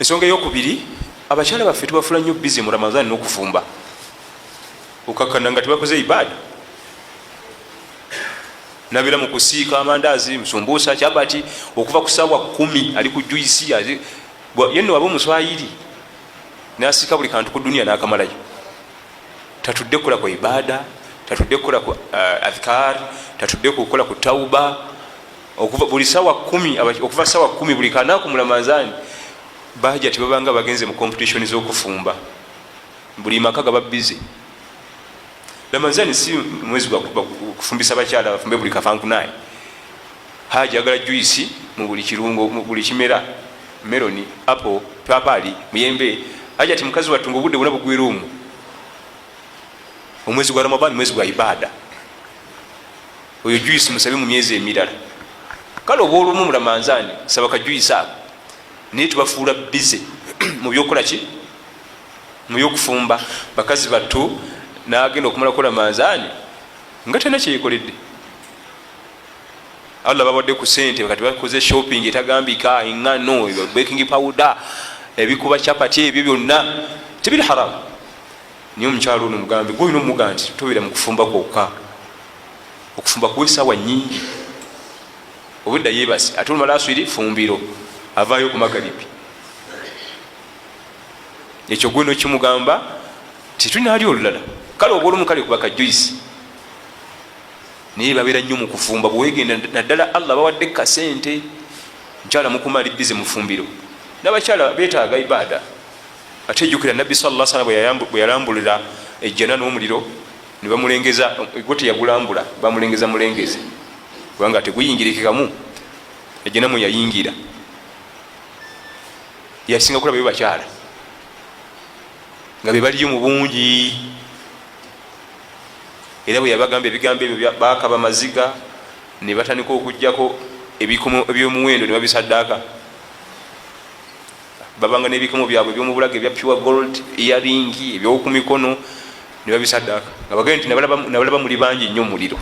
ensonga eyokubiri abakyala baffe tubafula nnyo bizi mu Ramadan n'okufumba okakkana nga tebakoze ibada nabira mu kusiika amandaazi musumbuusa kyabati okuva ku ssaawa 10 ali ku juisi yenno waba omuswayiri nasiika buli kantu ku duniya n'akamalayo tatudde kukola ku ibada tatudde kukola ku adhkar tatudde kukola ku tauba okuva buli ssaawa 10 okuva ssaawa 10 buli kanaku mu Ramadhan baja tibabanga bagenze mu competition z'okufumba buli maka gaba bize Ramadhan si mwezi gwa kufumbisa bakyala bafumbe buli kafanku naye haja agala juisi mu buli kirungo mu buli kimera meloni apple papali muyembe haja ati mukazi watunga obudde buna bugwirumu omwezi gwa Ramadhan mwezi gwa ibada oyo juisi musabe mu myezi emirala kale obwolumu mu Ramadhan saba ka juisi ako naye tubafuula bize mu byokola ki mu byokufumba bakazi battu nagenda okumala kola Ramadhan nga tena kyeyikoledde Allah bawadde ku sente kati bakoze shopping etagambika engano baking powder ebikuba chapati ebyo byonna tebiri haram niyo omukyalo ono mugambe gwe ino muga nti tobera mu kufumba kwokka okufumba kuwesaawa nyingi obudda yebasi ate olumala aswiri fumbiro avaayo ku magalibi ekyo gwe no kimugamba titulinaali olulala kale oba olumu kale kubaka juisi naye babeera nnyo mu kufumba bwewegenda naddala Allah bawadde kasente mukyala mukumali bize mufumbiro n'abakyala beetaaga ibada ate ejjukira nabbi sallallahu alaihi wasallam bwe yalambulira ejjana n'omuliro ne bamulengeza gwe teyagulambula bamulengeza mulengeze kubanga teguyingirikikamu ejjana mwe yayingira yasinga kulaba bakyala nga be baliyo mu bungi era bwe yabagamba ebigambo ebyo bakaba maziga ne batandika okujjako ebikomo ebyomuwendo ne babisaddaaka babanga n'ebikomo byabwe ebyomubulaga ebya pure gold earring ebyokumikono ne babisaddaaka nga bagende nti nabalaba muli bangi nnyo muliro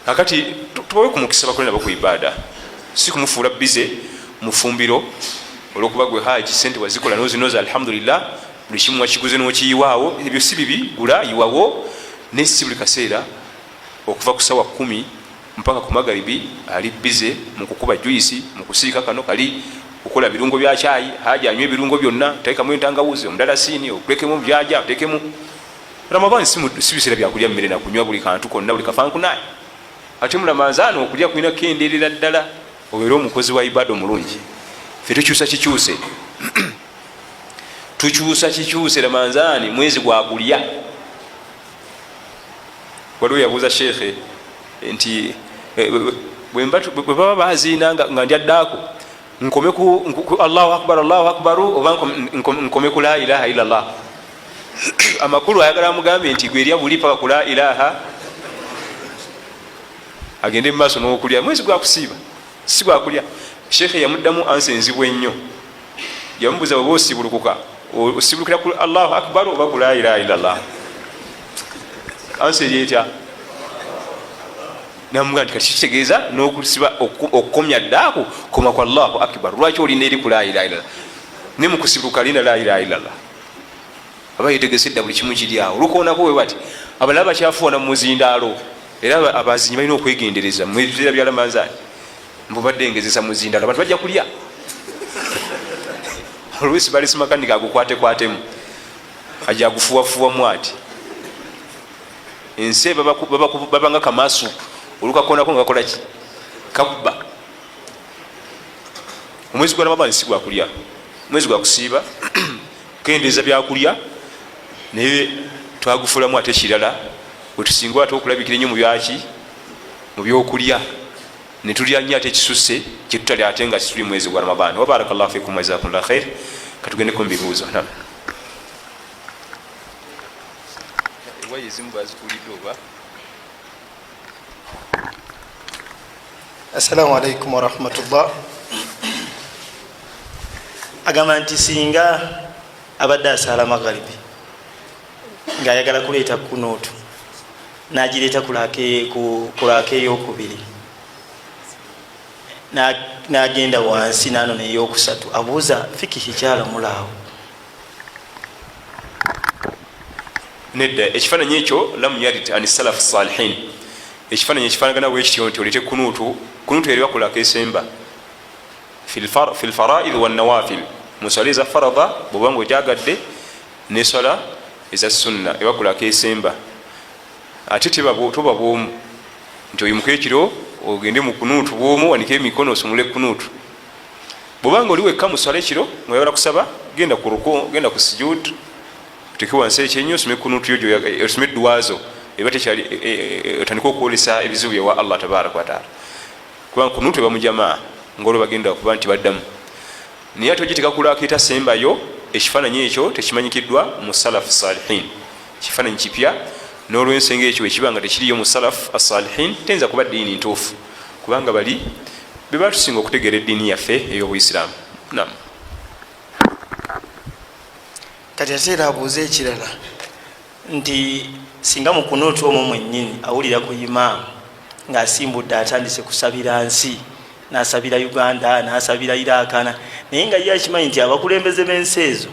kakati tubawe kumukisa bakole nabo ku ibada si kumufuula bize mufumbiro olwokuba gwe haji sente wazikola nozinoza alhamdulillah buli kimu wakiguze n'okiyiwaawo ebyo si bibi gula yiwawo naye si buli kaseera okuva ku ssaawa 10 mpaka ku magalibi ali bize mu kukuba juisi mu kusiika kano kali okukola birungo bya chai haja anywe ebirungo byonna teekamu entangawuzi omudalasini okulekemu byaja otekemu Ramadhan si biseera byakulya mmere na kunywa buli kantu konna buli kafanku naye ate mu Ramadhan okulya kulina kendeerera ddala obeera omukozi wa ibada omulungi ffe tukyusa kikyuse tukyusa kikyuse Ramadhan mwezi gwakulya waliwo yabuuza shekhe nti bwe baba baziina nga ndyaddaako nkome ku Allahu akbar oba nkome ku la ilaha illallah amakulu ayagala amugambe nti gwerya buli paka ku la ilaha agende mu maaso n'okulya mwezi gwakusiiba si gwakulya shekhe yamuddamu ansenzibwa ennyo yamubuuza bwe osibulukuka osibulukira ku Allahu akbar oba ku la ilaha illallah ansi eryetya namuga nti kati kitegeeza n'okusiba okukomya ddaako koma ku Allahu akbar lwaki olina eri ku la ilaha illallah ne mu kusibuluka lina la ilaha illallah aba yetegese dda buli kimu kiri awo olukoonako we bati abalala bakyafuwana mu muzindaalo era abazinyi balina okwegendereza mu biseera bya Ramadhan mbubadde ngezesa muzindaalo abantu bajja kulya oluusi balisi makanika agukwatekwatemu ajja agufuwafuwamu ati ensi babanga kamaasu olukakonako nga kakola ki kakuba omwezi gwa Ramadhan si gwakulya mwezi gwakusiiba kendeeza byakulya naye twagufulamu ate kirala wetusinga ate okulabikira ennyo mu byaki mu byokulya netulya nnyo ate ekisusse kyetutali ate nga kituli mwezi gwa Ramadhan wa barakallahu fikum wa jazakumullahu khair katugendeko mu bibuuzo Assalamu alaikum warahmatullah. Agamba nti singa abadde asaala magharibi ng'ayagala kuleeta kunootu n'agireeta kulaaka eyokubiri n'agenda wansi nano neyokusatu abuuza fikihi kyalamulaawo. nedda ekifaananyi ekyo lam yarid an salafu salihin, ekifaananyi ekifaanagana bwekityo nti olete kunuutu eri bakulako esemba fi lfaraid wannawafil, musala eza farada bwobanga ojagadde nesala eza sunna ebakulako esemba. ate toba bwomu nti oyimuka ekiro ogende mu kunuutu bwomu wanike emikono osumule kunuutu. bwobanga oli wekka musala ekiro ngaoyagala kusaba genda ku ruku, genda ku sujud, oteke wansi ekyenyo osome kunuutu yo, osome edduwazo eba tekyali otandika okwolesa ebizibu byewa Allah tabaraka wataala, kubanga kunuutu eba mujamaa ngaolwo bagenda kuba nti baddamu. naye ate ogiteka kulako etasembayo, ekifaananyi ekyo tekimanyikiddwa mu salafu salihin, kifaananyi kipya. n'olwensenga ekyo ekibanga tekiriyo mu salafu asalihin tenza kuba ddiini ntuufu, kubanga bali beba tusinga okutegeera eddiini yaffe ey'obuisiraamu. nam kati ate era abuuza ekirala nti singa mu kunuutu omwo mwennyini awulira ku imaamu ng'asimbudde atandise kusabira nsi, n'asabira Uganda, n'asabira Iraqana, naye nga ye akimanyi nti abakulembeze b'ensi ezo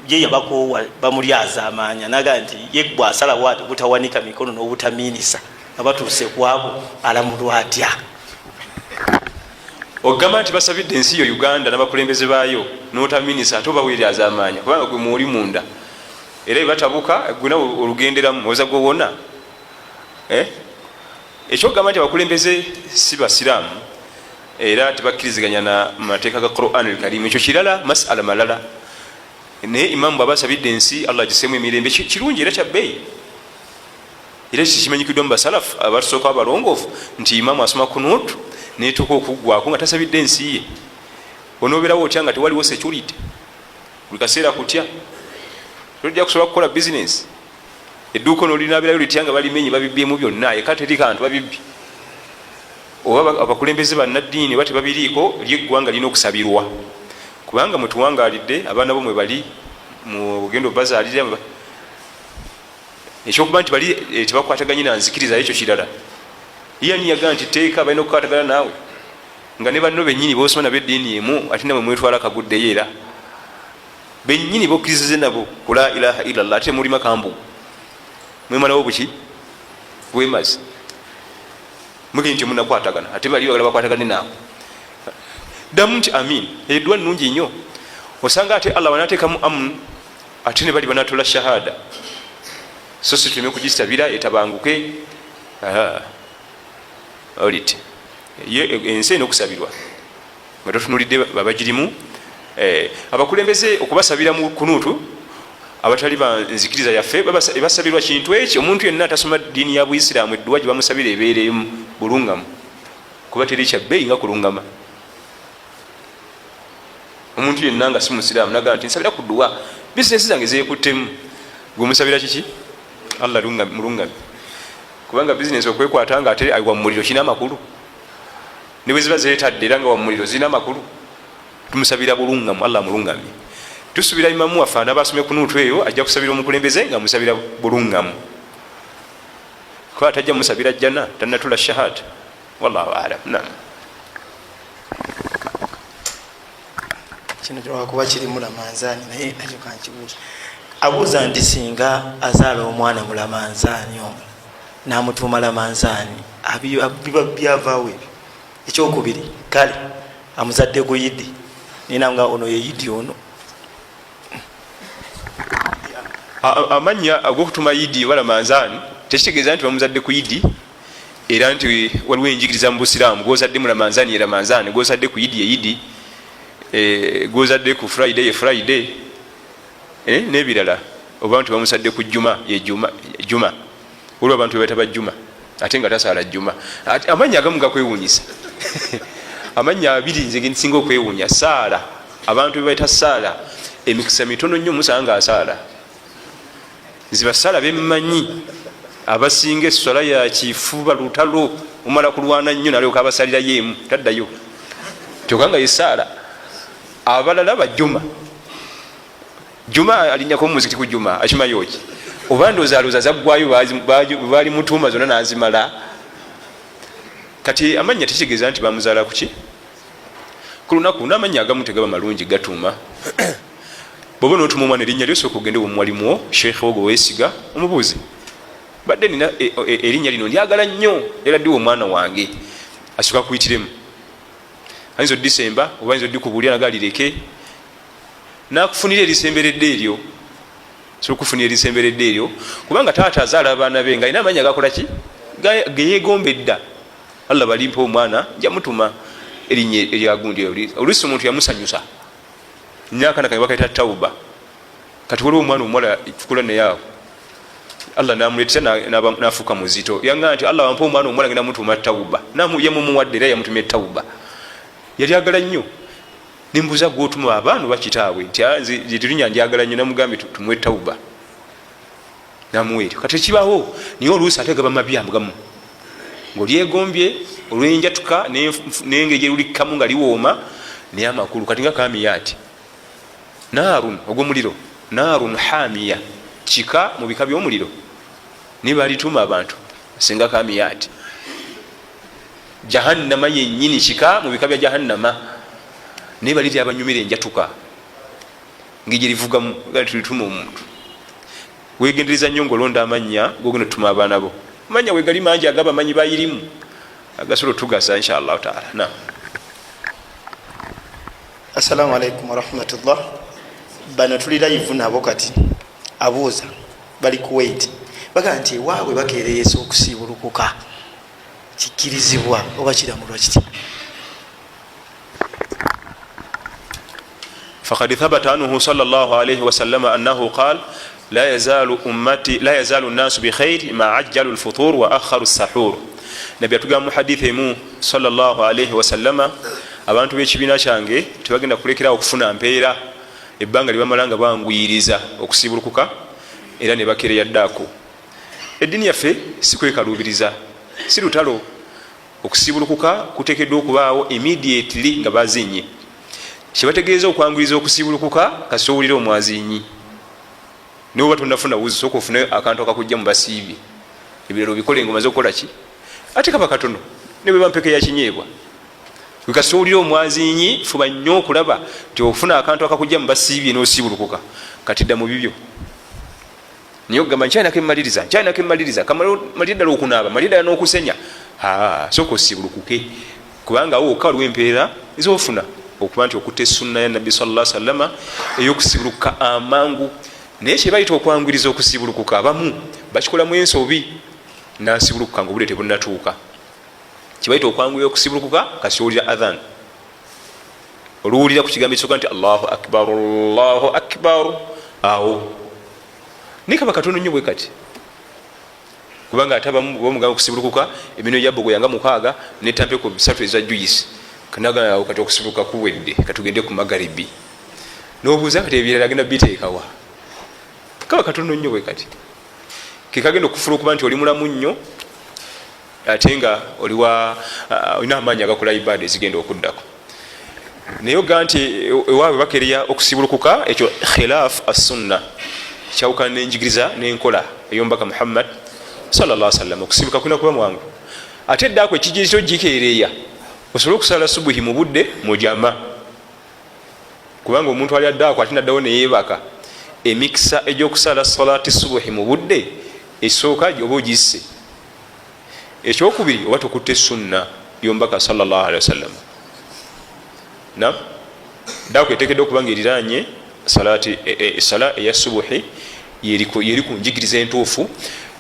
ye yabakoowa bamulyaza amaanya, naga nti ye bw'asala bw'ati butawanika mikono n'obutamiinisa nga batuuse kwabo alamulwa atya? ogamba nti basabidde ensi yo Uganda n'abakulembeze baayo n'otamiinisa ate oba weeryaza amaanya, kubanga gwe muoli munda era ebatabuka gwena olugenderamu oza gwowona. ekyogamba nti abakulembeze si basiraamu era tebakkiriziganya na mateeka ga Quran al-Karim, ekyo kirala, masala malala. naye imamu bwaba asabidde ensi Allah giseemu emirembe, kirungi era kyabbeeyi, era kikimanyikiddwa mu basalafu abatusooka abalongoofu nti imamu asoma kunuutu netuuka okuggwako nga tasabidde ensi ye. onooberawo otya nga tewaliwo security, buli kaseera kutya, tojja kusobola kukola bizinesi. edduuka nolinaabirayo litya nga balimenyi babibbyemu byonna, eka teri kantu babibbi. oba abakulembeze bannaddiini oba tebabiriiko, lyeggwanga lirina okusabirwa, kubanga mwetuwangalidde abaana bo mwe bali mu bugendo bazaalira. ekyokuba nti bali tebakwataganye nanzikiriza ekyo kirala. yani yagaa nti teeka balina okukwatagana naawe nga ne banno bennyini bosoma nabo eddiini emu, ate namwe mwetwala kaguddeyo, era bennyini bokkirizize nabo ku la ilaha illallah, ate muli makambu mwemalawo buki bwemazi mugenyi nti munakwatagana, ate bali bagala bakwatagane naawe. ddamu nti amin, eddwa nnungi nnyo. osanga ate Allah wanateekamu amun, ate ne bali banatola shahada, so si tuleme kugisabira etabanguke. olit ensi eno okusabirwa nga totunulidde babagirimu. abakulembeze okubasabira mu kunuutu abatali banzikiriza yaffe basabirwa kintu ekyo. omuntu yenna atasoma ddiini ya buisiraamu edduwa gye bamusabira ebeeremu bulungamu, kuba teri kyabbeeyi nga kulungama. omuntu yenna nga si musiraamu nagaa nti nsabira ku dduwa, bizinesi zange zeekuttemu, gwe musabira kiki? Allah mulungami, kubanga bizinesi okwekwata nga ate wa muliro kirina amakulu, ne bwe ziba zeetadde era nga wa muliro zirina amakulu. tumusabira bulungamu, Allah mulungami. tusubira imamu waffe anabasomye kunuutu eyo ajja kusabira omukulembeze nga musabira bulungamu, kuba tajja musabira jjana, tannatula shahada. wallahu alam. nam kino kyowakuba kiri mulamanzaani, naye nakyo kankibuuza. abuuza nti singa azaala omwana mulamanzaani omwo namutuuma lamanzaani, biba byavaawo ebyo? ekyokubiri, kale amuzadde ku yidi, ninanga ono ye yidi ono. amanya ag'okutuma yidi walamanzaani tekitegeeza nti bamuzadde ku yidi, era nti waliwo enjigiriza mu busiraamu gwozadde mulamanzaani ye lamanzaani, gwozadde ku yidi ye yidi, gwozadde ku friday ye friday, n'ebirala. oba nti bamusadde ku juma ye juma, olwo abantu bebataba juma ate nga tasaala juma. amanya agamu gakwewuunyisa amanya abiri nze gensinga okwewuunya, saala. abantu bebaita saala emikisa mitono nnyo musanga asaala, ziba saala bemmanyi abasinga essola ya kifuba lutalo, omala kulwana nnyo nalyoka abasalirayo emu taddayo, kyokanga yesaala. abalala bajuma, juma alinyako mumuzikiti ku juma akimayo ki, oba ndozaaluza zaggwayo baali mutuuma zonna nazimala. kati amanya tekitegeeza nti bamuzaala kuki ku lunaku n'amanya agamu tegaba malungi gatuuma bwoba n'otuma omwana erinnya lyosooka ogende womwalimuwo sheekhe wogo weesiga omubuuzi badde nina erinnya lino ndyagala nnyo era ddiwa omwana wange asooka kuyitiremu ayinza odisemba oba ayinza odikubuulira nagalireke nakufunira erisemberedde eryo sobola okufunira erisemberedde eryo kubanga taata azaala abaana be nga alina amanya gakolaki geyegombedda allah balimpa omwana njamutuma erinnya eryagundi oluusi omuntu yamusanyusa nyakana kange bakaita tauba kati waliwo omwana omuwala tukula naye awo allah namuletesa nafuuka muzito yanga nti allah wampa omwana omuwala ngenda mutuma tauba yamumuwadde era yamutumya tauba yali agala nnyo nimbuuza gwotuma abaana oba kitaawe nti erinnya ndyagala nnyo namugambye tumuwe tauba namuwa eryo kati ekibawo niye oluusi ate gaba mabyamugamu ngaolyegombye olwenjatuka nengeri gyerulikkamu nga liwooma naye amakulu kati nga kamiyaati naarun ogwomuliro naarun hamiya kika mu bika byomuliro nibalituma abantu singa kamiyaati jahannama yennyini kika mu bika bya jahannama nibaliri abanyumira enjatuka ngijerivugamu tulituma omuntu wegendereza nnyo ngaolonda amannya gogenda tutuma abaana bo amanya wegali mangi agaba manyi bayirimu agasobola otugasa inshallah taala. Assalamu alaikum warahmatullah. Bano tuli live nabo kati abuuza bali Kuwait baga nti waabwe bakereyeesa okusiibulukuka kikirizibwa oba kiramulwa kiti? فقد ثبت عنه صلى الله عليه وسلم أنه قال لا يزال الناس بخير ما عجلوا الفطور وأخروا السحور. نبي أتقام حديثه صلى الله عليه وسلم abantu b'ekibiina kyange tebagenda kulekera okufuna mpeera ebbanga libamalanga banguyiriza okusibulukuka era ne bakereya ddaako. Eddiini yaffe si kwekaluubiriza, si lutalo. Okusibulukuka kuteekeddwa okubaawo immediately nga bazinye. Kyebategeeza okwanguyiriza okusibulukuka kasowulira omwazinyi niwe batonafuna wuzi sooka ofunayo akantu akakujja mu basiibye ebiralo bikole nga omaze okukola ki ate kaba katono ne bwe bampeke ya kinyeebwa wekasowulira omwazinyi fuba nnyo okulaba nti ofuna akantu akakujja mu basiibye n'osibulukuka kati dda mu bibyo niyo okugamba nkyayinako emmaliriza kamalira ddala okunaaba malira ddala n'okusenya sooka osibulukuke kubanga awo okka waliwo empeera ezofuna okuba nti okutta essunna ya nabbi sallallahu alaihi wasallam ey'okusibulukuka amangu. Naye kyebayita okwanguyiriza okusibulukuka abamu bakikolamu ensobi nasibulukuka nga obudde tebunnatuuka. Kyebayita okwanguyiriza okusibulukuka kasiwulira adhan oluwulira ku kigambo ekyoga nti allahu akbar awo naye kaba katono nnyo bwe kati kubanga ate abamu bomugamba okusibulukuka emino gyabogo yanga 6 netampeko 3 eza juyisi kanaganawo kati okusibuluka kuwedde katugende ku magaribi nobuuza kati ebirala agenda biteekawa kaba katono nnyo bwe kati kekagenda okufula okuba nti oli mulamu nnyo ate nga olina amaanyi agakola ibaada ezigenda okuddako. Naye oga nti ewaabwe bakereya okusibulukuka ekyo khilaf assunna kyawukana n'enjigiriza n'enkola ey'omubaka Muhammad sallallahu alaihi wasallam. Okusibuka kulina kuba mwangu ate eddaako ekijirizo gikeereeya osobola okusala subuhi mu budde mujama kubanga omuntu ali addaako ate naddawo neyeebaka emikisa egy'okusala salati subuhi mu budde esooka oba ogisse. Ekyokubiri oba tukutta essunna y'omubaka sallallahu alaihi wasallam ddaako eteekeddwa okuba nga eriranye esala eya subuhi yeri ku njigiriza entuufu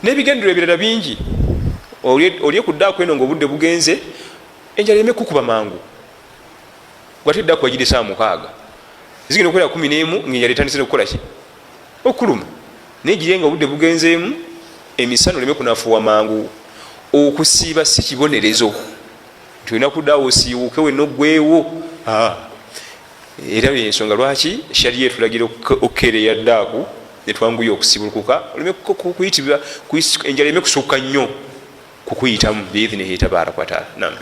n'ebigendero ebirala bingi. Olye ku ddaako eno ngaobudde bugenze enjala ereme kukuba mangu gwate ddaako wagiri saa 6 zigenda okukolera 11 ngaenjala etandise okukola ki okuluma naye giri nga obudde bugenzeemu emisano oleme kunafuwa mangu. Okusiiba si kibonerezo nti olina kuddaawo osiiwuke wenna oggweewo era ensonga lwaki shariya etulagira okukeereya ddaaku netwanguya okusibulukuka oleme kuyitibwa enjala ereme kusukka nnyo kukuyitamu biidhinihi tabaraka wataala.